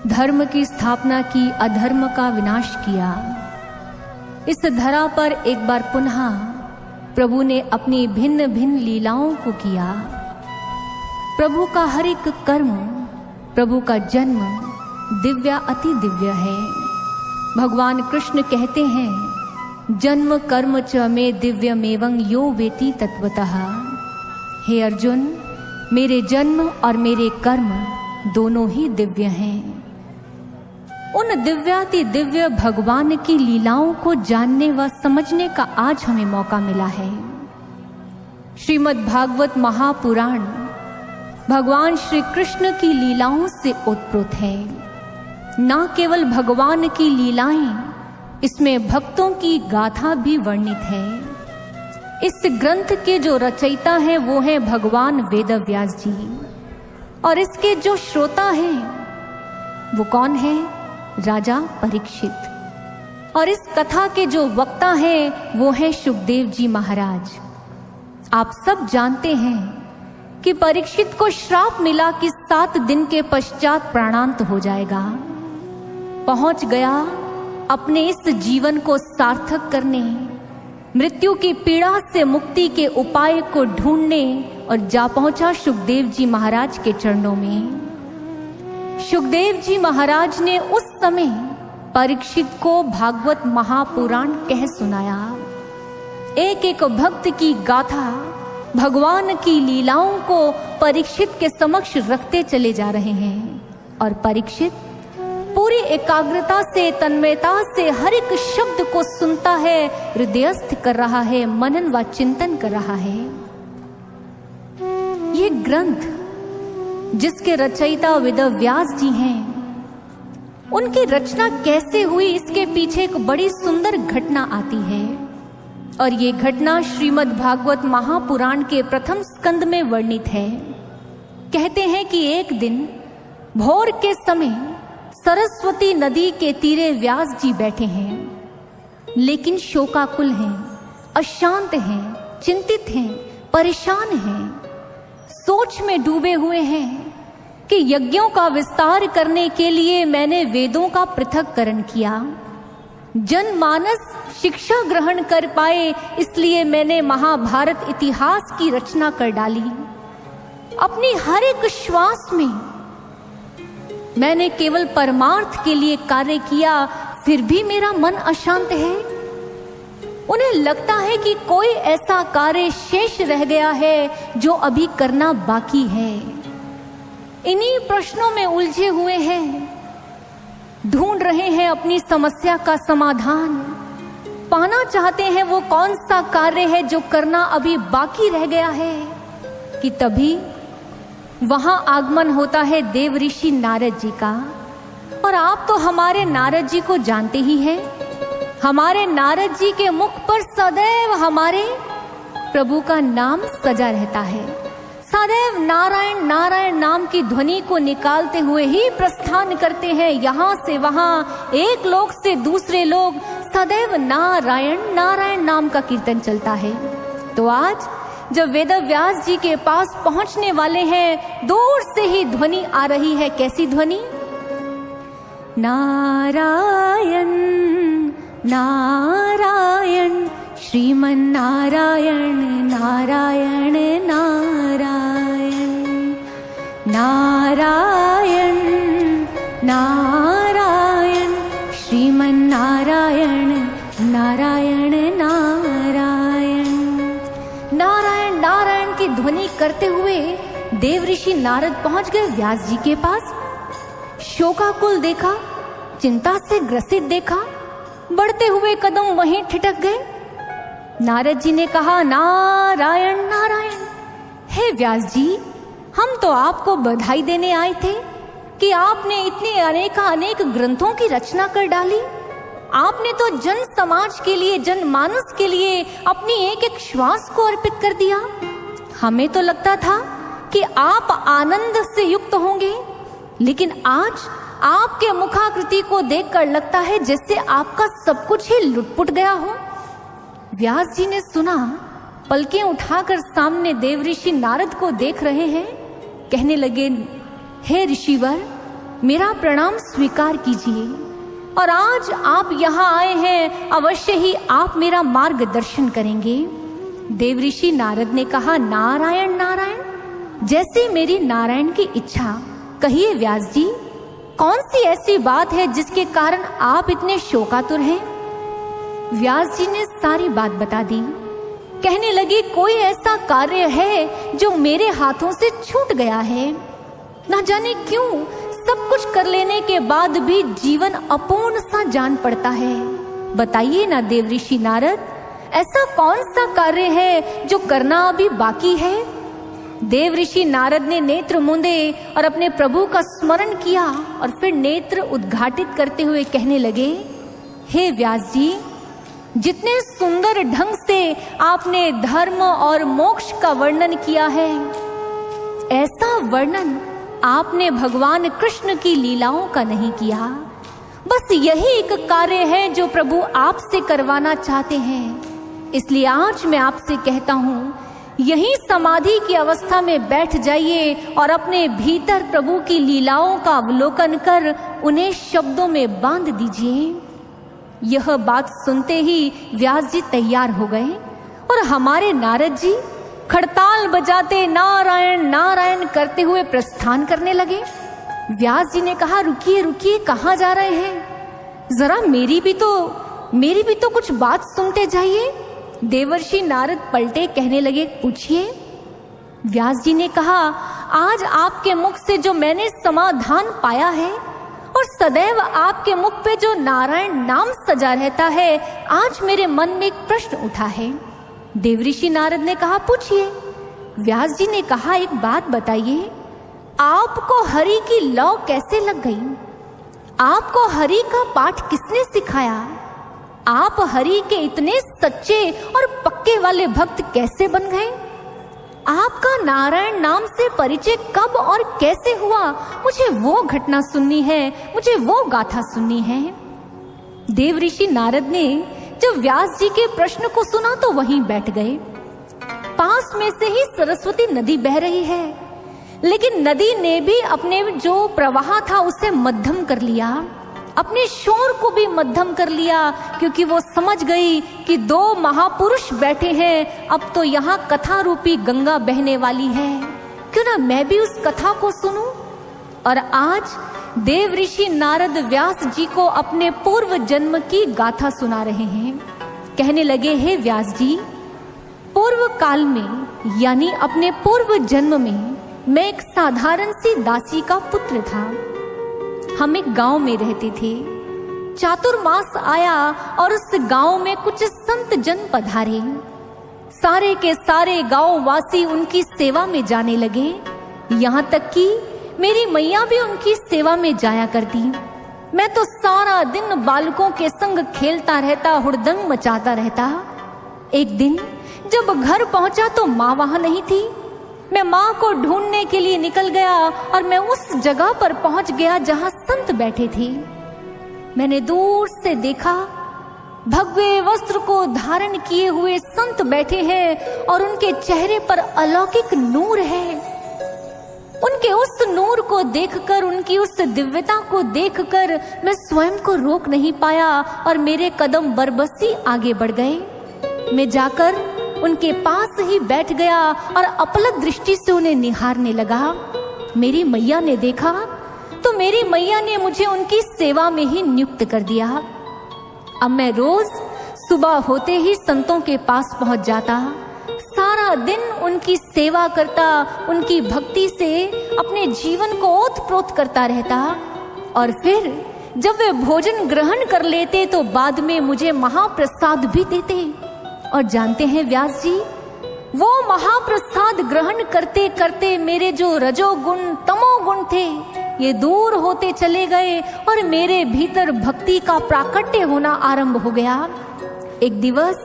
धर्म की स्थापना की, अधर्म का विनाश किया। इस धरा पर एक बार पुनः प्रभु ने अपनी भिन्न भिन्न लीलाओं को किया। प्रभु का हर एक कर्म, प्रभु का जन्म दिव्य अति दिव्य है। भगवान कृष्ण कहते हैं, जन्म कर्म च मे दिव्यमेवं यो वेति तत्वतः। हे अर्जुन, मेरे जन्म और मेरे कर्म दोनों ही दिव्य हैं। उन दिव्याति दिव्य भगवान की लीलाओं को जानने व समझने का आज हमें मौका मिला है। श्रीमद् भागवत महापुराण भगवान श्री कृष्ण की लीलाओं से ओतप्रोत है। न केवल भगवान की लीलाएं, इसमें भक्तों की गाथा भी वर्णित है। इस ग्रंथ के जो रचयिता हैं वो हैं भगवान वेदव्यास जी, और इसके जो श्रोता हैं वो कौन है? राजा परीक्षित। और इस कथा के जो वक्ता हैं वो हैं सुखदेव जी महाराज। आप सब जानते हैं कि परीक्षित को श्राप मिला कि 7 दिन के पश्चात प्राणांत हो जाएगा। पहुंच गया अपने इस जीवन को सार्थक करने, मृत्यु की पीड़ा से मुक्ति के उपाय को ढूंढने, और जा पहुंचा सुखदेव जी महाराज के चरणों में। सुखदेव जी महाराज ने उस समय परीक्षित को भागवत महापुराण कह सुनाया। एक एक भक्त की गाथा, भगवान की लीलाओं को परीक्षित के समक्ष रखते चले जा रहे हैं। और परीक्षित पूरी एकाग्रता से, तन्मयता से हर एक शब्द को सुनता है, हृदयस्थ कर रहा है, मनन व चिंतन कर रहा है। ये ग्रंथ जिसके रचयिता वेदव्यास जी हैं, उनकी रचना कैसे हुई, इसके पीछे एक बड़ी सुंदर घटना आती है। और ये घटना श्रीमद् भागवत महापुराण के प्रथम स्कंद में वर्णित है। कहते हैं कि एक दिन भोर के समय सरस्वती नदी के तीरे व्यास जी बैठे हैं, लेकिन शोकाकुल हैं, अशांत हैं, चिंतित हैं, परेशान हैं, सोच में डूबे हुए हैं कि यज्ञों का विस्तार करने के लिए मैंने वेदों का पृथक्करण किया, जनमानस शिक्षा ग्रहण कर पाए, इसलिए मैंने महाभारत इतिहास की रचना कर डाली। अपनी हर एक श्वास में मैंने केवल परमार्थ के लिए कार्य किया, फिर भी मेरा मन अशांत है। उन्हें लगता है कि कोई ऐसा कार्य शेष रह गया है जो अभी करना बाकी है। इन्हीं प्रश्नों में उलझे हुए हैं, ढूंढ रहे हैं अपनी समस्या का समाधान, पाना चाहते हैं वो कौन सा कार्य है जो करना अभी बाकी रह गया है, कि तभी वहां आगमन होता है देव ऋषि नारद जी का। और आप तो हमारे नारद जी को जानते ही हैं। हमारे नारद जी के मुख पर सदैव हमारे प्रभु का नाम सजा रहता है। सदैव नारायण नारायण नाम की ध्वनि को निकालते हुए ही प्रस्थान करते हैं, यहाँ से वहां, एक लोक से दूसरे लोक, सदैव नारायण नारायण नाम का कीर्तन चलता है। तो आज जब वेदव्यास जी के पास पहुंचने वाले हैं, दूर से ही ध्वनि आ रही है। कैसी ध्वनि? नारायण नारायण श्रीमन नारायण नारायण नारायण नारायण नारायण श्रीमन नारायण नारायण नारायण। नारायण नारायण की ध्वनि करते हुए देव ऋषि नारद पहुंच गए व्यास जी के पास। शोकाकुल देखा, चिंता से ग्रसित देखा, बढ़ते हुए कदम वहीं ठिठक गए। नारद जी ने कहा, नारायण नारायण। हे व्यास जी, हम तो आपको बधाई देने आए थे कि आपने इतने अनेक ग्रंथों की रचना कर डाली। आपने तो जन समाज के लिए, जनमानस के लिए अपनी एक एक श्वास को अर्पित कर दिया। हमें तो लगता था कि आप आनंद से युक्त होंगे, लेकिन आज आपके मुखाकृति को देखकर लगता है जैसे आपका सब कुछ ही लुटपुट गया हो। व्यास जी ने सुना, पलकें उठाकर सामने देव ऋषि नारद को देख रहे हैं। कहने लगे, हे ऋषिवर, मेरा प्रणाम स्वीकार कीजिए। और आज आप यहाँ आए हैं, अवश्य ही आप मेरा मार्गदर्शन करेंगे। देवऋषि नारद ने कहा, नारायण नारायण, जैसे मेरी नारायण की इच्छा। कहिए व्यास जी, कौन सी ऐसी बात है जिसके कारण आप इतने शोकातुर हैं? व्यास जी ने सारी बात बता दी। कहने लगे, कोई ऐसा कार्य है जो मेरे हाथों से छूट गया है। ना जाने क्यों सब कुछ कर लेने के बाद भी जीवन अपूर्ण सा जान पड़ता है। बताइए ना देवऋषि नारद, ऐसा कौन सा कार्य है जो करना अभी बाकी है? देवऋषि नारद ने नेत्र मूंदे और अपने प्रभु का स्मरण किया और फिर नेत्र उद्घाटित करते हुए कहने लगे, हे व्यास जी, जितने सुंदर ढंग से आपने धर्म और मोक्ष का वर्णन किया है, ऐसा वर्णन आपने भगवान कृष्ण की लीलाओं का नहीं किया। बस यही एक कार्य है जो प्रभु आपसे करवाना चाहते हैं। इसलिए आज मैं आपसे कहता हूँ, यही समाधि की अवस्था में बैठ जाइए और अपने भीतर प्रभु की लीलाओं का अवलोकन कर उन्हें शब्दों में बांध दीजिए। यह बात सुनते ही व्यास जी तैयार हो गए और हमारे नारद जी खड़ताल बजाते नारायण नारायण करते हुए प्रस्थान करने लगे। व्यास जी ने कहा, रुकिए रुकिए, कहाँ जा रहे हैं? जरा मेरी भी तो कुछ बात सुनते जाइए। देवर्षि नारद पलटे, कहने लगे, पूछिए। व्यास जी ने कहा, आज आपके मुख से जो मैंने समाधान पाया है और सदैव आपके मुख पे जो नारायण नाम सजा रहता है, आज मेरे मन में एक प्रश्न उठा है। देवऋषि नारद ने कहा, पूछिए। व्यास जी ने कहा, एक बात बताइए, आपको हरि की लौ कैसे लग गई? आपको हरि का पाठ किसने सिखाया? आप हरि के इतने सच्चे और पक्के वाले भक्त कैसे बन गए? आपका नारायण नाम से परिचय कब और कैसे हुआ? मुझे वो घटना सुननी है, मुझे वो गाथा सुननी है। देवऋषि नारद ने जब व्यास जी के प्रश्न को सुना तो वहीं बैठ गए। पास में से ही सरस्वती नदी बह रही है, लेकिन नदी ने भी अपने जो प्रवाह था उसे मध्यम कर लिया, अपने शोर को भी मध्यम कर लिया, क्योंकि वो समझ गई कि दो महापुरुष बैठे हैं, अब तो यहाँ कथा रूपी गंगा बहने वाली है। क्यों ना मैं भी उस कथा को सुनूं? और आज देवऋषि नारद व्यास जी को अपने पूर्व जन्म की गाथा सुना रहे हैं। कहने लगे, हे व्यास जी, पूर्व काल में यानी अपने पूर्व जन्म में मैं एक साधारण सी दासी का पुत्र था। हम एक गांव में रहते थे। चातुर्मास आया और उस गांव में कुछ संत जन पधारे। सारे के सारे गांव वासी उनकी सेवा में जाने लगे, यहाँ तक कि मेरी मैया भी उनकी सेवा में जाया करती। मैं तो सारा दिन बालकों के संग खेलता रहता, हुड़दंग मचाता रहता। एक दिन जब घर पहुंचा तो माँ वहां नहीं थी। मैं माँ को ढूंढने के लिए निकल गया और मैं उस जगह पर पहुंच गया जहां संत बैठे थे। मैंने दूर से देखा, भगवे वस्त्र को धारण किए हुए संत बैठे हैं और उनके चेहरे पर अलौकिक नूर है। उनके उस नूर को देखकर, उनकी उस दिव्यता को देखकर मैं स्वयं को रोक नहीं पाया और मेरे कदम बरबसी आगे बढ़ गए। मैं जाकर उनके पास ही बैठ गया और अपलक दृष्टि से उन्हें निहारने लगा। मेरी मैया ने देखा तो मेरी मैया ने मुझे उनकी सेवा में ही नियुक्त कर दिया। अब मैं रोज सुबह होते ही संतों के पास पहुंच जाता, सारा दिन उनकी सेवा करता, उनकी भक्ति से अपने जीवन को ओतप्रोत करता रहता। और फिर जब वे भोजन ग्रहण कर लेते तो बाद में मुझे महाप्रसाद भी देते। और जानते हैं व्यास जी, वो महाप्रसाद ग्रहण करते करते मेरे जो रजोगुण तमोगुण थे ये दूर होते चले गए और मेरे भीतर भक्ति का प्राकट्य होना आरंभ हो गया। एक दिवस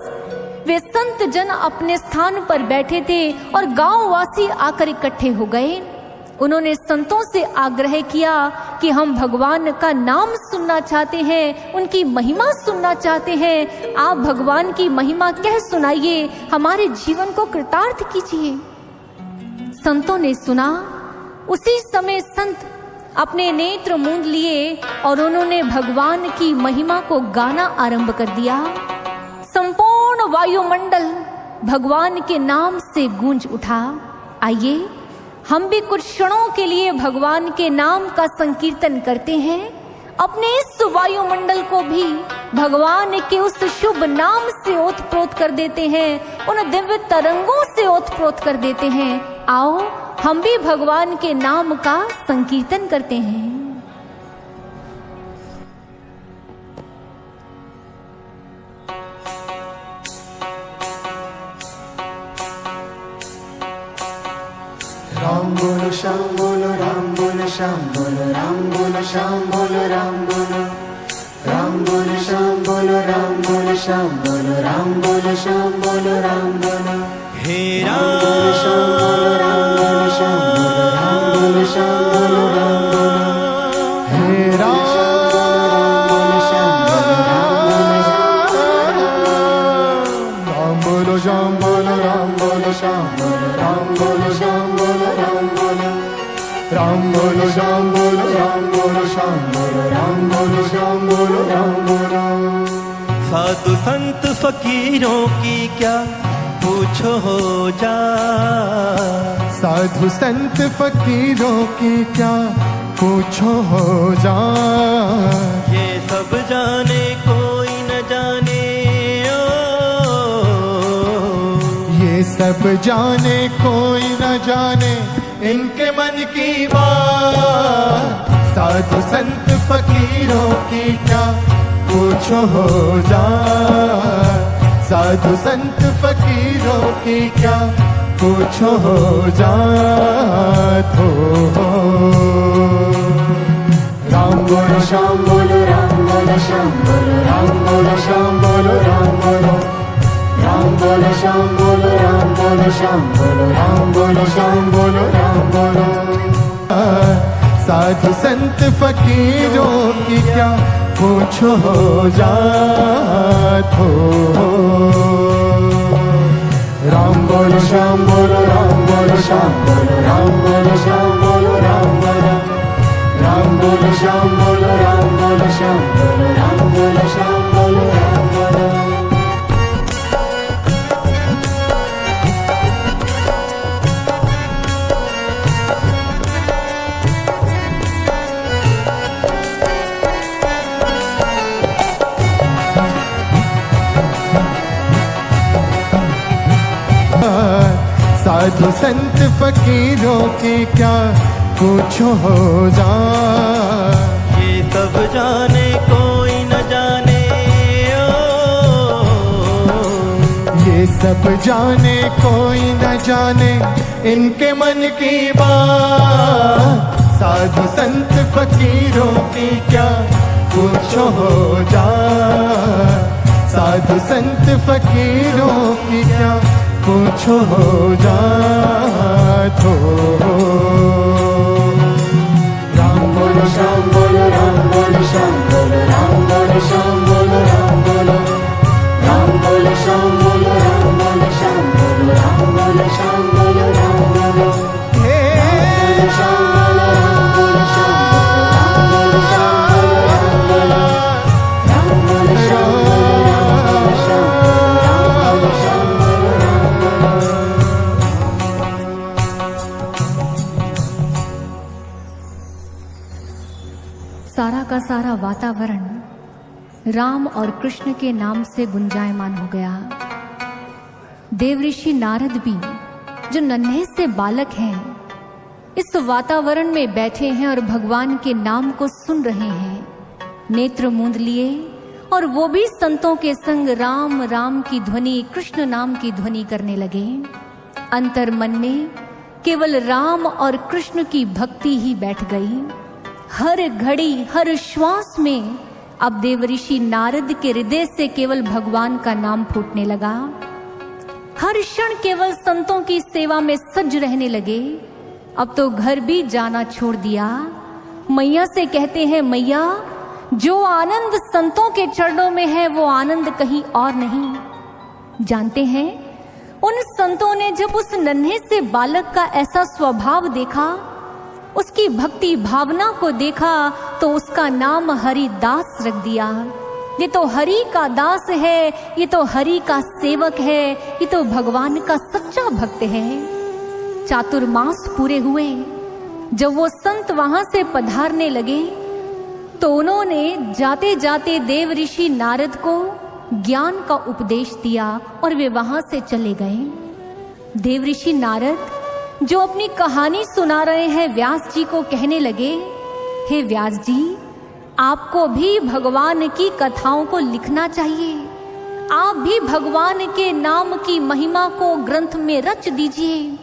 वे संत जन अपने स्थान पर बैठे थे और गांव वासी आकर इकट्ठे हो गए। उन्होंने संतों से आग्रह किया कि हम भगवान का नाम सुनना चाहते हैं, उनकी महिमा सुनना चाहते हैं। आप भगवान की महिमा कह सुनाइए, हमारे जीवन को कृतार्थ कीजिए। संतों ने सुना। उसी समय संत अपने नेत्र मूंद लिए और उन्होंने भगवान की महिमा को गाना आरंभ कर दिया। संपूर्ण वायुमंडल भगवान के नाम से गूंज उठा। आइए हम भी कुछ क्षणों के लिए भगवान के नाम का संकीर्तन करते हैं, अपने इस वायुमंडल को भी भगवान के उस शुभ नाम से ओतप्रोत कर देते हैं, उन दिव्य तरंगों से ओतप्रोत कर देते हैं। आओ हम भी भगवान के नाम का संकीर्तन करते हैं। राम बोलो श्याम बोलो, राम बोलो श्याम बोलो, राम बोलो श्याम बोलो, राम बोलो, राम बोलो श्याम बोलो, राम बोलो श्याम बोलो, राम बोलो श्याम बोलो, राम बोलो, हे राम बोलो श्याम बोलो, राम बोलो श्याम बोलो, राम बोलो श्याम बोलो, राम बोलो, हे राम बोलो श्याम बोलो, राम बोलो श्याम बोलो, राम बोलो श्याम बोलो, राम बोलो, राम बोलो श्याम बोलो, राम बोलो श्याम बोलो, राम बोलो श्याम बोलो, राम बोलो। साधु संत फकीरों की क्या पूछो हो जा, साधु संत फकीरों की क्या पूछो हो जा, ये सब जाने कोई न जाने ओ, ये सब जाने कोई न जाने इनके मन की बात। साधु संत फकीरों की क्या पूछो हो जा, साधु संत फकीरों की क्या पूछो हो जा तो। राम बोलो श्याम बोलो, राम बोलो श्याम बोलो, राम बोलो श्याम बोलो, राम बोलो, राम बोलो श्याम बोलो, राम बोलो श्याम बोलो, राम बोलो श्याम बोलो, राम बोलो। साधु संत फकीरों की क्या पूछो हो जा तो। राम बोलो श्याम बोलो, राम बोलो श्याम बोलो, राम बोलो श्याम बोलो, राम बोलो, राम बोलो श्याम बोलो, राम बोलो श्याम बोलो, राम बोलो श्याम बोलो, राम बोलो। साधु संत फकीरों की क्या पूछो हो जा, ये सब जाने कोई न जाने ओ, ये सब जाने कोई न जाने इनके मन की बात। साधु संत फकीरों की क्या पूछो हो जा, साधु संत फकीरों की क्या पूछो हो जा तो। राम बोलो श्याम बोलो, राम बोलो श्याम बोलो, राम बोलो श्याम बोलो, राम बोलो, राम बोलो श्याम बोलो, राम बोलो श्याम बोलो, राम बोलो श्याम बोलो, राम बोलो, हे श्याम बोलो, राम बोलो श्याम बोलो, राम बोलो श्याम बोलो, राम बोलो, राम बोलो श्याम बोलो, राम बोलो श्याम बोलो, राम बोलो श्याम बोलो। सारा का सारा वातावरण राम और कृष्ण के नाम से गुंजायमान हो गया। देवऋषि नारद भी जो नन्हे से बालक हैं, इस वातावरण में बैठे हैं और भगवान के नाम को सुन रहे हैं, नेत्र मूंद लिए, और वो भी संतों के संग राम राम की ध्वनि, कृष्ण नाम की ध्वनि करने लगे। अंतर मन में केवल राम और कृष्ण की भक्ति ही बैठ गई। हर घड़ी हर श्वास में अब देवऋषि नारद के हृदय से केवल भगवान का नाम फूटने लगा। हर क्षण केवल संतों की सेवा में सज्ज रहने लगे। अब तो घर भी जाना छोड़ दिया। मैया से कहते हैं, मैया जो आनंद संतों के चरणों में है वो आनंद कहीं और नहीं। जानते हैं, उन संतों ने जब उस नन्हे से बालक का ऐसा स्वभाव देखा उसकी भक्ति भावना को देखा तो उसका नाम हरिदास रख दिया। ये तो हरि का दास है, ये तो हरि का सेवक है, ये तो भगवान का सच्चा भक्त है। चातुर्मास पूरे हुए, जब वो संत वहां से पधारने लगे तो उन्होंने जाते जाते देव ऋषि नारद को ज्ञान का उपदेश दिया और वे वहां से चले गए। देव ऋषि नारद जो अपनी कहानी सुना रहे हैं व्यास जी को कहने लगे, हे व्यास जी, आपको भी भगवान की कथाओं को लिखना चाहिए। आप भी भगवान के नाम की महिमा को ग्रंथ में रच दीजिए,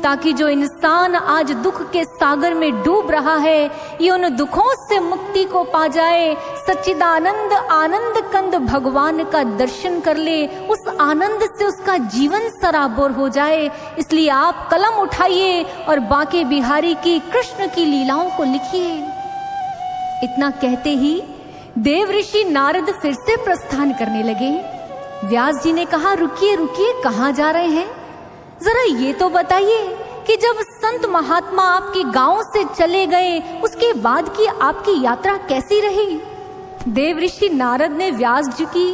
ताकि जो इंसान आज दुख के सागर में डूब रहा है ये उन दुखों से मुक्ति को पा जाए, सच्चिदानंद आनंद कंद भगवान का दर्शन कर ले, उस आनंद से उसका जीवन सराबोर हो जाए। इसलिए आप कलम उठाइए और बांके बिहारी की कृष्ण की लीलाओं को लिखिए। इतना कहते ही देव ऋषि नारद फिर से प्रस्थान करने लगे। व्यास जी ने कहा, रुकिए रुकिए, कहाँ जा रहे हैं? जरा ये तो बताइए कि जब संत महात्मा आपके गांव से चले गए उसके बाद की आपकी यात्रा कैसी रही? देव ऋषि नारद ने व्यास जी की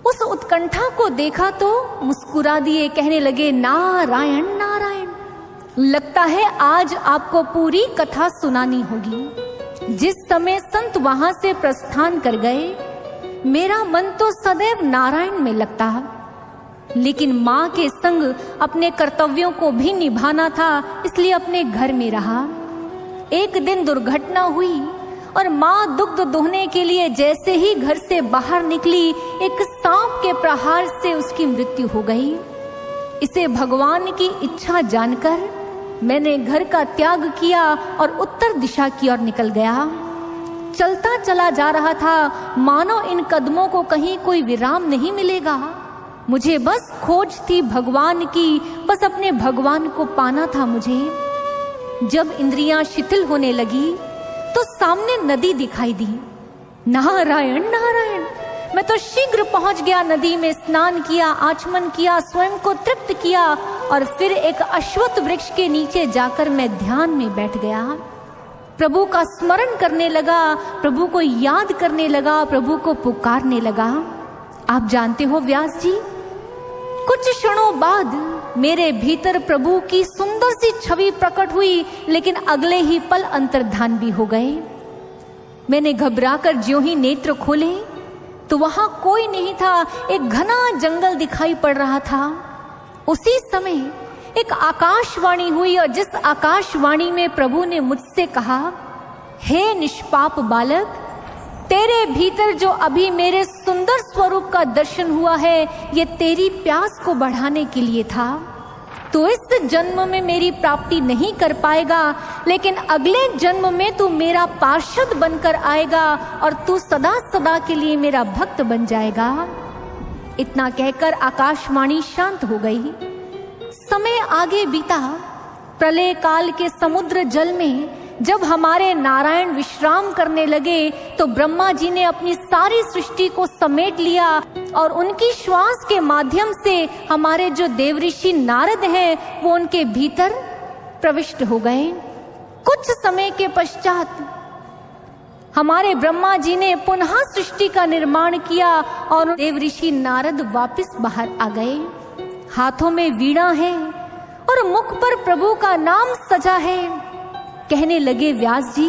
उस उत्कंठा को देखा तो मुस्कुरा दिए, कहने लगे, नारायण नारायण, लगता है आज आपको पूरी कथा सुनानी होगी। जिस समय संत वहां से प्रस्थान कर गए मेरा मन तो सदैव नारायण में लगता, लेकिन माँ के संग अपने कर्तव्यों को भी निभाना था, इसलिए अपने घर में रहा। एक दिन दुर्घटना हुई और माँ दुग्ध दोहने के लिए जैसे ही घर से बाहर निकली, एक सांप के प्रहार से उसकी मृत्यु हो गई। इसे भगवान की इच्छा जानकर मैंने घर का त्याग किया और उत्तर दिशा की ओर निकल गया। चलता चला जा रहा था, मानो इन कदमों को कहीं कोई विराम नहीं मिलेगा। मुझे बस खोज थी भगवान की, बस अपने भगवान को पाना था मुझे। जब इंद्रियां शिथिल होने लगी तो सामने नदी दिखाई दी। नारायण नारायण, मैं तो शीघ्र पहुंच गया, नदी में स्नान किया, आचमन किया, स्वयं को तृप्त किया और फिर एक अश्वत्थ वृक्ष के नीचे जाकर मैं ध्यान में बैठ गया। प्रभु का स्मरण करने लगा, प्रभु को याद करने लगा, प्रभु को पुकारने लगा। आप जानते हो व्यास जी, कुछ क्षणों बाद मेरे भीतर प्रभु की सुंदर सी छवि प्रकट हुई, लेकिन अगले ही पल अंतर्धान भी हो गए। मैंने घबराकर ज्यों ही नेत्र खोले तो वहां कोई नहीं था, एक घना जंगल दिखाई पड़ रहा था। उसी समय एक आकाशवाणी हुई और जिस आकाशवाणी में प्रभु ने मुझसे कहा, हे निष्पाप बालक, तेरे भीतर जो अभी मेरे सुंदर स्वरूप का दर्शन हुआ है, ये तेरी प्यास को बढ़ाने के लिए था। तू इस जन्म में मेरी प्राप्ति नहीं कर पाएगा, लेकिन अगले जन्म में तू मेरा पार्षद बनकर आएगा और तू सदा सदा के लिए मेरा भक्त बन जाएगा। इतना कहकर आकाशवाणी शांत हो गई। समय आगे बीता। प्रलय काल के समुद्र जल में जब हमारे नारायण विश्राम करने लगे तो ब्रह्मा जी ने अपनी सारी सृष्टि को समेट लिया और उनकी श्वास के माध्यम से हमारे जो देवऋषि नारद हैं वो उनके भीतर प्रविष्ट हो गए। कुछ समय के पश्चात हमारे ब्रह्मा जी ने पुनः सृष्टि का निर्माण किया और देवऋषि नारद वापस बाहर आ गए। हाथों में वीणा है और मुख पर प्रभु का नाम सजा है। कहने लगे, व्यास जी,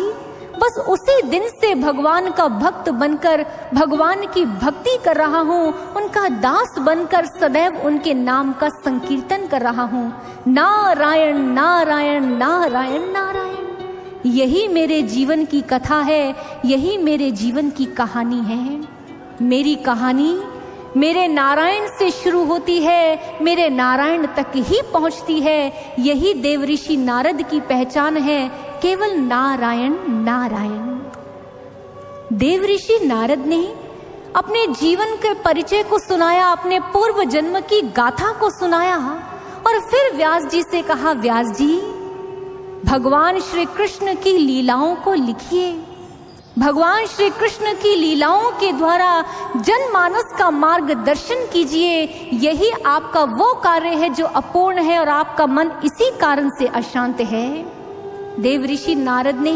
बस उसी दिन से भगवान का भक्त बनकर भगवान की भक्ति कर रहा हूँ, उनका दास बनकर सदैव उनके नाम का संकीर्तन कर रहा हूँ। नारायण नारायण नारायण नारायण, यही मेरे जीवन की कथा है, यही मेरे जीवन की कहानी है। मेरी कहानी मेरे नारायण से शुरू होती है, मेरे नारायण तक ही पहुंचती है। यही देवऋषि नारद की पहचान है, केवल नारायण नारायण। देवऋषि नारद ने अपने जीवन के परिचय को सुनाया, अपने पूर्व जन्म की गाथा को सुनाया और फिर व्यास जी से कहा, व्यास जी, भगवान श्री कृष्ण की लीलाओं को लिखिए। भगवान श्री कृष्ण की लीलाओं के द्वारा जनमानस का मार्गदर्शन कीजिए। यही आपका वो कार्य है जो अपूर्ण है और आपका मन इसी कारण से अशांत है। देव ऋषि नारद ने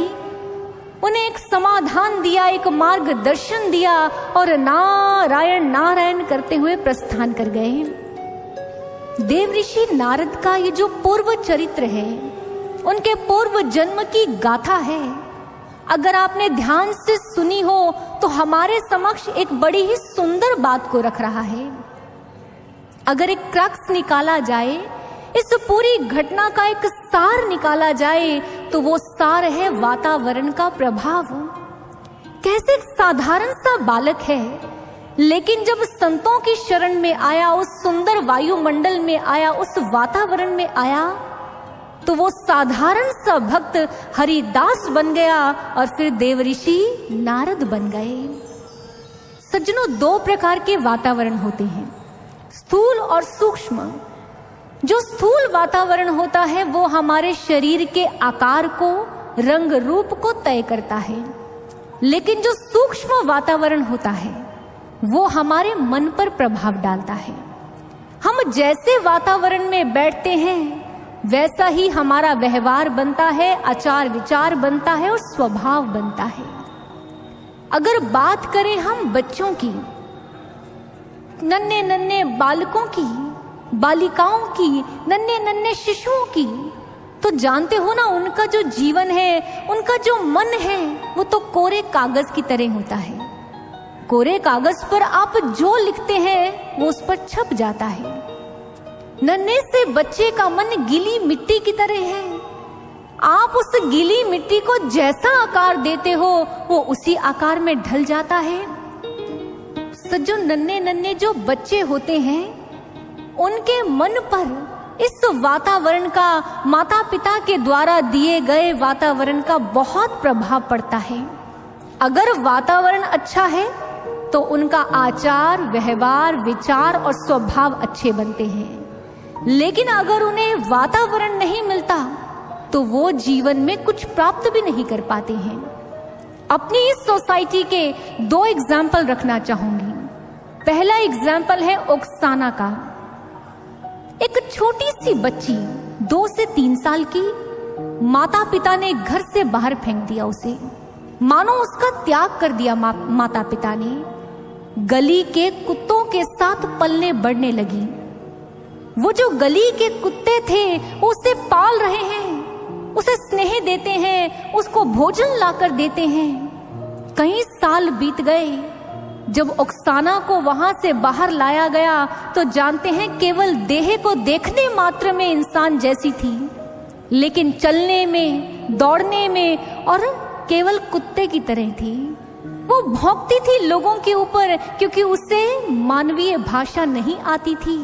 उन्हें एक समाधान दिया, एक मार्गदर्शन दिया और नारायण नारायण करते हुए प्रस्थान कर गए। देव ऋषि नारद का ये जो पूर्व चरित्र है, उनके पूर्व जन्म की गाथा है, अगर आपने ध्यान से सुनी हो तो हमारे समक्ष एक बड़ी ही सुंदर बात को रख रहा है। अगर एक क्रक्स निकाला जाए, इस पूरी घटना का एक सार निकाला जाए, तो वो सार है वातावरण का प्रभाव। कैसे एक साधारण सा बालक है, लेकिन जब संतों की शरण में आया, उस सुंदर वायुमंडल में आया, उस वातावरण में आया, तो वो साधारण सा भक्त हरिदास बन गया और फिर देव ऋषि नारद बन गए। सज्जनों, दो प्रकार के वातावरण होते हैं, स्थूल और सूक्ष्म। जो स्थूल वातावरण होता है वो हमारे शरीर के आकार को, रंग रूप को तय करता है, लेकिन जो सूक्ष्म वातावरण होता है वो हमारे मन पर प्रभाव डालता है। हम जैसे वातावरण में बैठते हैं वैसा ही हमारा व्यवहार बनता है, आचार विचार बनता है और स्वभाव बनता है। अगर बात करें हम बच्चों की, नन्हे नन्हे बालकों की, बालिकाओं की, नन्हे नन्हे शिशुओं की, तो जानते हो ना, उनका जो जीवन है, उनका जो मन है, वो तो कोरे कागज की तरह होता है। कोरे कागज पर आप जो लिखते हैं वो उस पर छप जाता है। नन्हे से बच्चे का मन गीली मिट्टी की तरह है। आप उस गीली मिट्टी को जैसा आकार देते हो वो उसी आकार में ढल जाता है। सज्जन, नन्हे नन्हे जो बच्चे होते हैं उनके मन पर इस वातावरण का, माता पिता के द्वारा दिए गए वातावरण का बहुत प्रभाव पड़ता है। अगर वातावरण अच्छा है तो उनका आचार, व्यवहार, विचार और स्वभाव अच्छे बनते हैं, लेकिन अगर उन्हें वातावरण नहीं मिलता तो वो जीवन में कुछ प्राप्त भी नहीं कर पाते हैं। अपनी इस सोसाइटी के दो एग्जाम्पल रखना चाहूंगी। पहला एग्जाम्पल है ओक्साना का। एक छोटी सी बच्ची 2 से 3 साल की, माता पिता ने घर से बाहर फेंक दिया उसे, मानो उसका त्याग कर दिया माता पिता ने। गली के कुत्तों के साथ पलने बढ़ने लगी। वो जो गली के कुत्ते थे उसे पाल रहे हैं, उसे स्नेह देते हैं, उसको भोजन लाकर देते हैं। कई साल बीत गए। जब ओक्साना को वहां से बाहर लाया गया तो जानते हैं केवल देह को देखने मात्र में इंसान जैसी थी, लेकिन चलने में, दौड़ने में और केवल कुत्ते की तरह थी। वो भौंकती थी लोगों के ऊपर क्योंकि उसे मानवीय भाषा नहीं आती थी।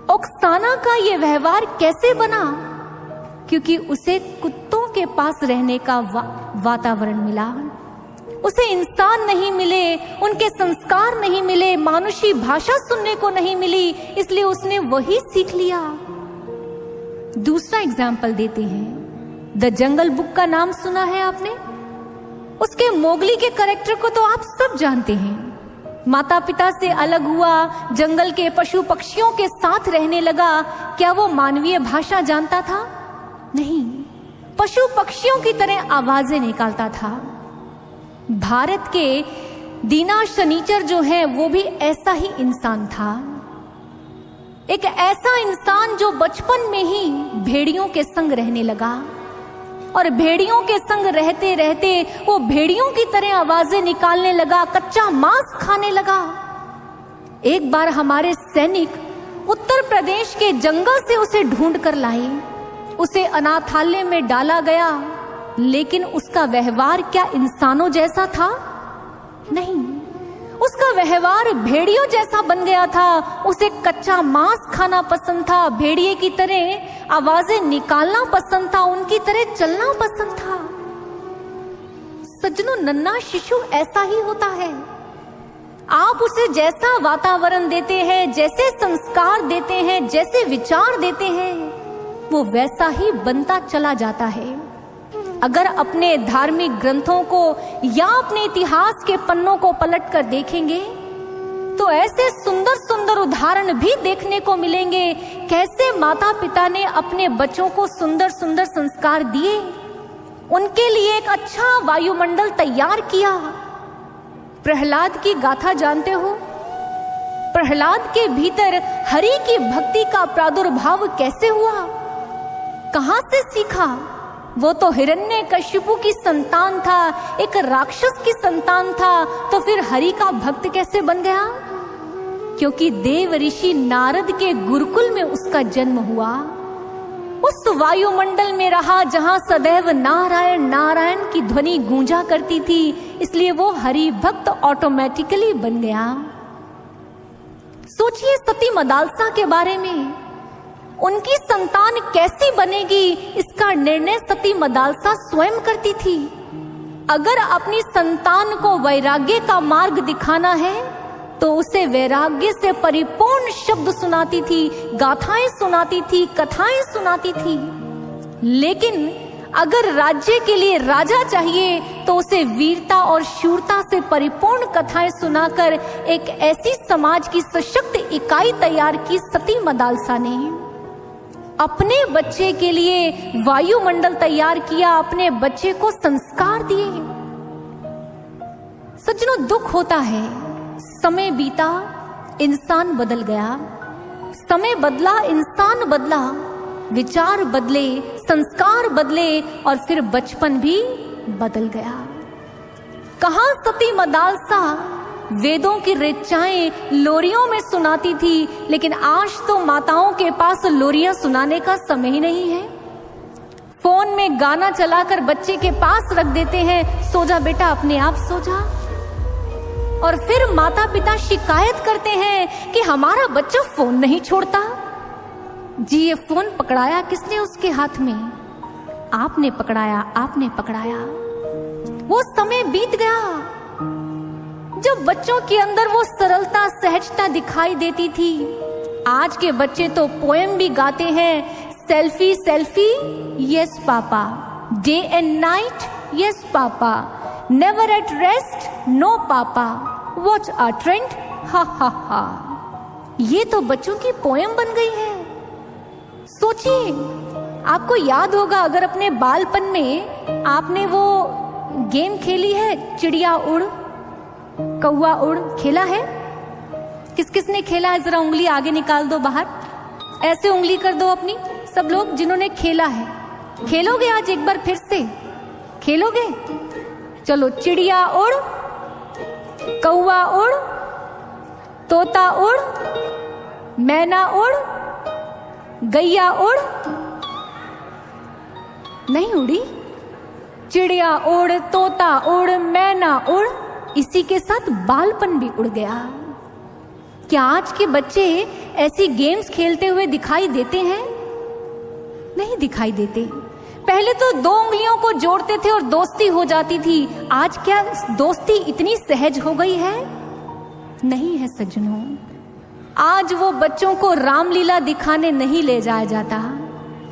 ओक्साना का ये व्यवहार कैसे बना? क्योंकि उसे कुत्तों के पास रहने का वातावरण मिला। उसे इंसान नहीं मिले, उनके संस्कार नहीं मिले, मानुषी भाषा सुनने को नहीं मिली, इसलिए उसने वही सीख लिया। दूसरा एग्जाम्पल देते हैं। द जंगल बुक का नाम सुना है आपने? उसके मोगली के कैरेक्टर को तो आप सब जानते हैं। माता पिता से अलग हुआ, जंगल के पशु पक्षियों के साथ रहने लगा। क्या वो मानवीय भाषा जानता था? नहीं, पशु पक्षियों की तरह आवाजें निकालता था। भारत के दीना शनीचर जो है वो भी ऐसा ही इंसान था। एक ऐसा इंसान जो बचपन में ही भेड़ियों के संग रहने लगा और भेड़ियों के संग रहते रहते वो भेड़ियों की तरह आवाजें निकालने लगा, कच्चा मांस खाने लगा। एक बार हमारे सैनिक उत्तर प्रदेश के जंगल से उसे ढूंढ कर लाए। उसे अनाथालय में डाला गया, लेकिन उसका व्यवहार क्या इंसानों जैसा था? नहीं, उसका व्यवहार भेड़ियों जैसा बन गया था। उसे कच्चा मांस खाना पसंद था, भेड़िए की तरह आवाजें निकालना पसंद था, उनकी तरह चलना पसंद था। सज्जनों, नन्हा शिशु ऐसा ही होता है। आप उसे जैसा वातावरण देते हैं, जैसे संस्कार देते हैं, जैसे विचार देते हैं, वो वैसा ही बनता चला जाता है। अगर अपने धार्मिक ग्रंथों को या अपने इतिहास के पन्नों को पलट कर देखेंगे तो ऐसे सुंदर सुंदर उदाहरण भी देखने को मिलेंगे। कैसे माता पिता ने अपने बच्चों को सुंदर सुंदर संस्कार दिए, उनके लिए एक अच्छा वायुमंडल तैयार किया। प्रहलाद की गाथा जानते हो? प्रहलाद के भीतर हरि की भक्ति का प्रादुर्भाव कैसे हुआ, कहां से सीखा? वो तो हिरण्यकशिपु की संतान था, एक राक्षस की संतान था, तो फिर हरि का भक्त कैसे बन गया? क्योंकि देव ऋषि नारद के गुरुकुल में उसका जन्म हुआ। उस वायुमंडल में रहा जहां सदैव नारायण नारायण की ध्वनि गूंजा करती थी, इसलिए वो हरि भक्त ऑटोमेटिकली बन गया। सोचिए सती मदालसा के बारे में, उनकी संतान कैसी बनेगी इसका निर्णय सती मदालसा स्वयं करती थी। अगर अपनी संतान को वैराग्य का मार्ग दिखाना है तो उसे वैराग्य से परिपूर्ण शब्द सुनाती थी, गाथाएं सुनाती थी, कथाएं सुनाती थी। लेकिन अगर राज्य के लिए राजा चाहिए तो उसे वीरता और शूरता से परिपूर्ण कथाएं सुनाकर एक ऐसी समाज की सशक्त इकाई तैयार की सती मदालसा ने। अपने बच्चे के लिए वायुमंडल तैयार किया, अपने बच्चे को संस्कार दिए। सज्जनों, दुख होता है, समय बीता, इंसान बदल गया। समय बदला, इंसान बदला, विचार बदले, संस्कार बदले और फिर बचपन भी बदल गया। कहां सती मदालसा वेदों की ऋचाएं लोरियों में सुनाती थी, लेकिन आज तो माताओं के पास लोरियां सुनाने का समय ही नहीं है। फोन में गाना चलाकर बच्चे के पास रख देते हैं, सो जा बेटा, अपने आप सो जा। और फिर माता पिता शिकायत करते हैं कि हमारा बच्चा फोन नहीं छोड़ता। जी, ये फोन पकड़ाया किसने उसके हाथ में? आपने पकड़ाया, आपने पकड़ाया। वो समय बीत गया जब बच्चों के अंदर वो सरलता, सहजता दिखाई देती थी। आज के बच्चे तो पोएम भी गाते हैं, selfie selfie yes papa, day and night yes papa, never at rest no papa, watch a trend ha ha हा। ये तो बच्चों की पोएम बन गई है। सोचिए, आपको याद होगा अगर अपने बालपन में आपने वो गेम खेली है, चिड़िया उड़ कौवा उड़, खेला है? किस किस ने खेला है? जरा उंगली आगे निकाल दो बाहर, ऐसे उंगली कर दो अपनी। सब लोग जिन्होंने खेला है, खेलोगे आज एक बार फिर से? खेलोगे? चलो, चिड़िया उड़, कौवा उड़, तोता उड़, मैना उड़, गैया उड़। नहीं उड़ी? चिड़िया उड़, तोता उड़, मैना उड़, इसी के साथ बालपन भी उड़ गया। क्या आज के बच्चे ऐसी गेम्स खेलते हुए दिखाई देते हैं? नहीं दिखाई देते। पहले तो दो उंगलियों को जोड़ते थे और दोस्ती हो जाती थी। आज क्या दोस्ती इतनी सहज हो गई है? नहीं है सज्जनों। आज वो बच्चों को रामलीला दिखाने नहीं ले जाया जाता।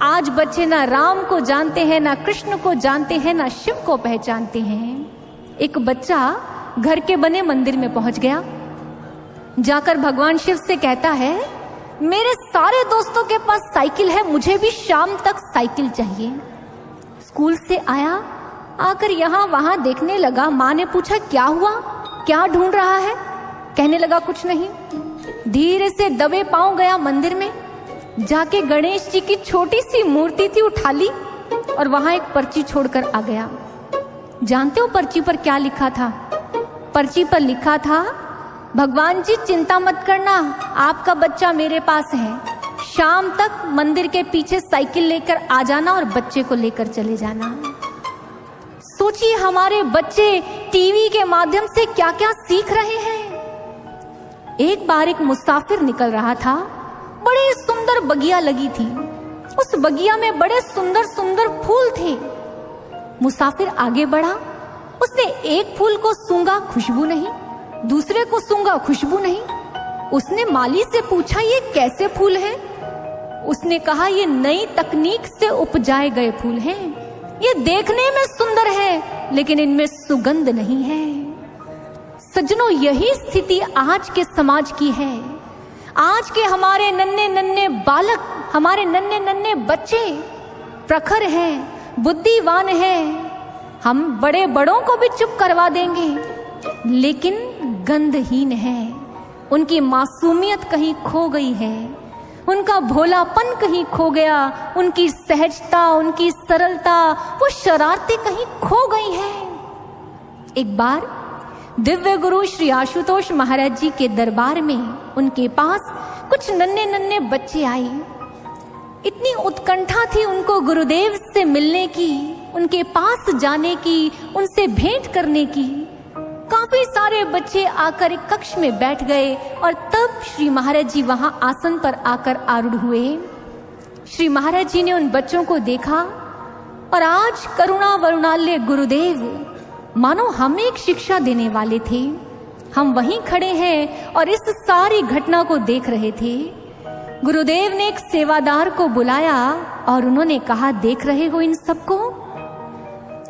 आज बच्चे ना राम को जानते हैं, ना कृष्ण को जानते हैं, ना शिव को पहचानते हैं। एक बच्चा घर के बने मंदिर में पहुंच गया, जाकर भगवान शिव से कहता है, मेरे सारे दोस्तों के पास साइकिल है, मुझे भी शाम तक साइकिल चाहिए। स्कूल से आया, आकर यहाँ वहां देखने लगा। माँ ने पूछा, क्या हुआ, क्या ढूंढ रहा है? कहने लगा, कुछ नहीं। धीरे से दबे पांव गया मंदिर में, जाके गणेश जी की छोटी सी मूर्ति थी, उठा ली और वहां एक पर्ची छोड़कर आ गया। जानते हो पर्ची पर क्या लिखा था? पर्ची पर लिखा था, भगवान जी चिंता मत करना, आपका बच्चा मेरे पास है, शाम तक मंदिर के पीछे साइकिल लेकर आ जाना और बच्चे को लेकर चले जाना। सोचिए, हमारे बच्चे टीवी के माध्यम से क्या क्या सीख रहे हैं। एक बार एक मुसाफिर निकल रहा था, बड़ी सुंदर बगिया लगी थी, उस बगिया में बड़े सुंदर सुंदर फूल थे। मुसाफिर आगे बढ़ा, उसने एक फूल को सूंघा, खुशबू नहीं, दूसरे को सूंघा, खुशबू नहीं। उसने माली से पूछा, ये कैसे फूल हैं? उसने कहा, ये नई तकनीक से उपजाए गए फूल हैं, ये देखने में सुंदर है लेकिन इनमें सुगंध नहीं है। सज्जनों, यही स्थिति आज के समाज की है। आज के हमारे नन्हे नन्हे बालक, हमारे नन्हे नन्हे बच्चे प्रखर हैं, बुद्धिवान हैं, हम बड़े बड़ों को भी चुप करवा देंगे, लेकिन गंधहीन है। उनकी मासूमियत कहीं खो गई है, उनका भोलापन कहीं खो गया, उनकी सहजता, उनकी सरलता, वो शरारतें कहीं खो गई हैं। एक बार दिव्य गुरु श्री आशुतोष महाराज जी के दरबार में उनके पास कुछ नन्हे नन्हे बच्चे आए। इतनी उत्कंठा थी उनको गुरुदेव से मिलने की, उनके पास जाने की, उनसे भेंट करने की। काफी सारे बच्चे आकर एक कक्ष में बैठ गए और तब श्री महाराज जी वहां आसन पर आकर आरूढ़ हुए। श्री महाराज जी ने उन बच्चों को देखा और आज करुणा वरुणालय गुरुदेव मानो हमें एक शिक्षा देने वाले थे। हम वहीं खड़े हैं और इस सारी घटना को देख रहे थे। गुरुदेव ने एक सेवादार को बुलाया और उन्होंने कहा, देख रहे हो इन सबको?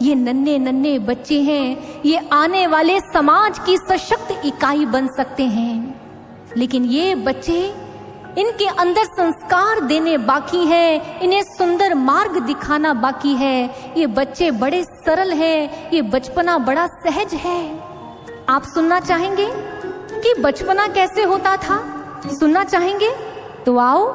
ये नन्हे नन्हे बच्चे हैं, ये आने वाले समाज की सशक्त इकाई बन सकते हैं। लेकिन ये बच्चे, इनके अंदर संस्कार देने बाकी है, इन्हें सुंदर मार्ग दिखाना बाकी है। ये बच्चे बड़े सरल हैं, ये बचपना बड़ा सहज है। आप सुनना चाहेंगे कि बचपना कैसे होता था? सुनना चाहेंगे? तो आओ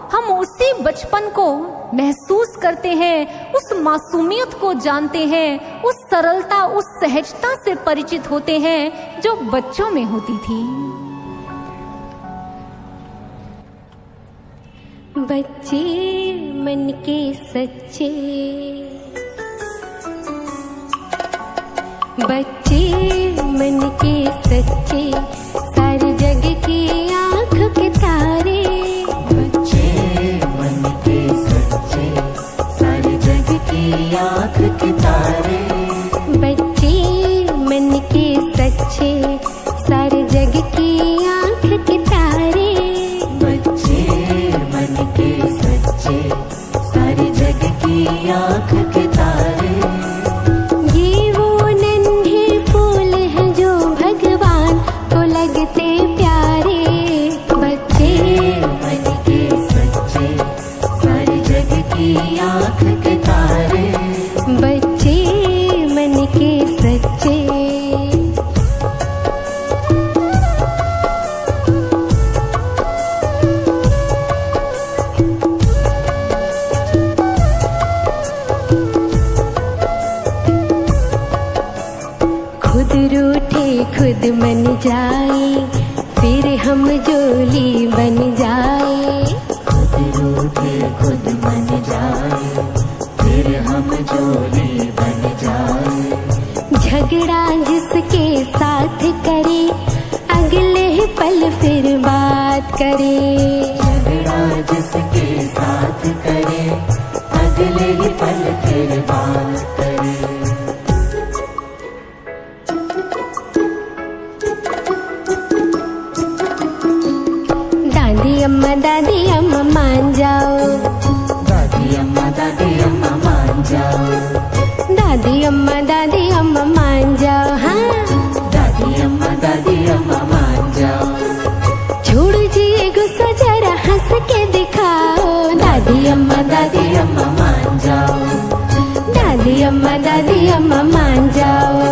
हम उसी बचपन को महसूस करते हैं, उस मासूमियत को जानते हैं, उस सरलता, उस सहजता से परिचित होते हैं जो बच्चों में होती थी। बच्चे मन के सच्चे, बच्चे मन के सच्चे, सारे जग की आँख के तारे। बच्चे मन के सच्चे, सारे जग की आँख के तारे। बच्चे मन के सच्चे, सारे जग की आँख के तारे। बच्चे मन के सच्चे, सारे जग की आँख के तारे। ये वो नन्हे फूल हैं जो भगवान को लगते प्यारे। बच्चे मन के सच्चे, सारे जग की आँख के तारे। बच्चे मन के सच्चे। खुद रूठे खुद मन जाए, फिर हम जोली बन जाए। खुद रूठे खुद मन जाए, फिर हम जोली बन जाए। झगड़ा जिसके साथ करे, अगले ही पल फिर बात करे। झगड़ा जिसके साथ करे, अगले ही पल फिर बात करे। दादी अम्मा मान जाओ, दादी अम्मा मान जाओ। दादी अम्मा मान जाओ। हाँ, दादी अम्मा मान जाओ। छोड़ जिए गुस्सा, जरा हंस के दिखाओ। दादी अम्मा मान जाओ। दादी अम्मा मान जाओ।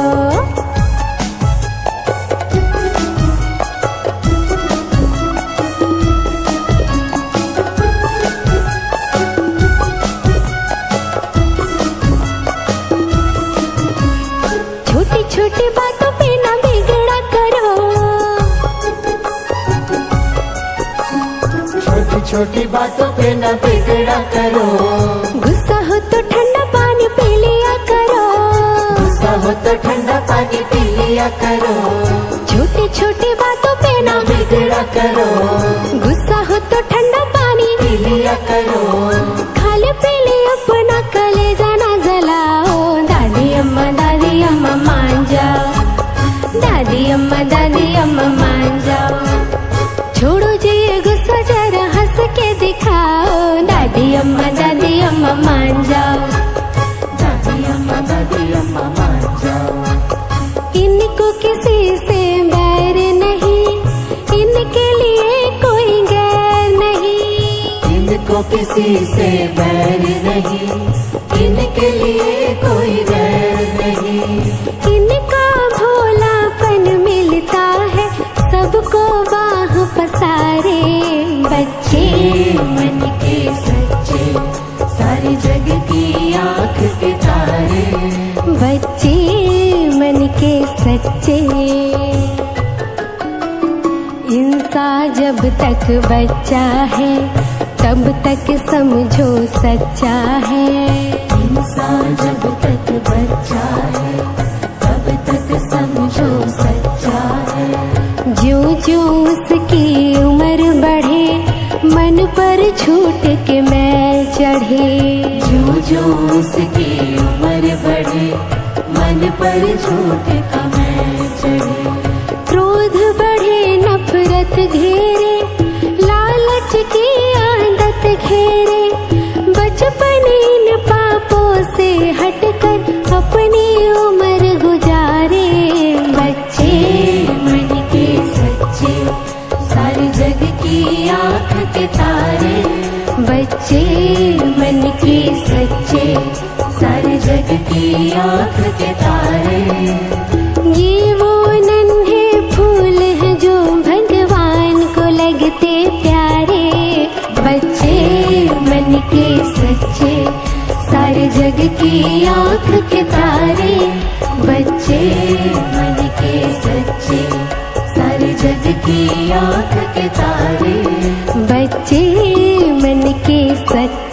छोटी छोटी बातों पे ना बिगड़ा करो। छोटी छोटी बातों पे न बिगड़ा करो। गुस्सा हो तो ठंडा पानी पी लिया करो। गुस्सा हो तो ठंडा पानी पी लिया करो। छोटी छोटी बातों पे ना बिगड़ा करो। गुस्सा हो तो ठंडा पानी पी लिया करो। खाले पीले अपना कलेजा ना जलाओ। दादी अम्मा मान जाओ। दादी अम्मा मान जाओ। छोड़ो जी ये गुस्सा, जरा हंस के दिखाओ। दादी अम्मा मान जाओ। दादी अम्मा मान जाओ। इनको किसी से बैर नहीं, इनके लिए कोई गैर नहीं। इनको किसी से बैर नहीं, इनके लिए कोई बैर नहीं। के सच्चे। इंसान जब तक बच्चा है तब तक समझो सच्चा है। इंसान जब तक बच्चा है तब तक समझो सच्चा है। ज्यों-ज्यों उसकी उम्र बढ़े मन पर छूट के मैल चढ़े। जो उसकी उम्र बढ़े मन पर झूठ का मैल चढ़े। क्रोध बढ़े नफरत घेरे लालच की आदत घेरे। बचपन इन पापों से हटकर अपनी उम्र गुजारे। बच्चे मन के सच्चे सारे जग की आँख के तारे। बच्चे मन के सच्चे सारे जग की आँख के तारे। ये वो नन्हे फूल हैं जो भगवान को लगते प्यारे। बच्चे मन के सच्चे सारे जग की आँख के तारे। बच्चे मन के सच्चे सारे जग की आँख के तारे। बच्चे मन के सच्चे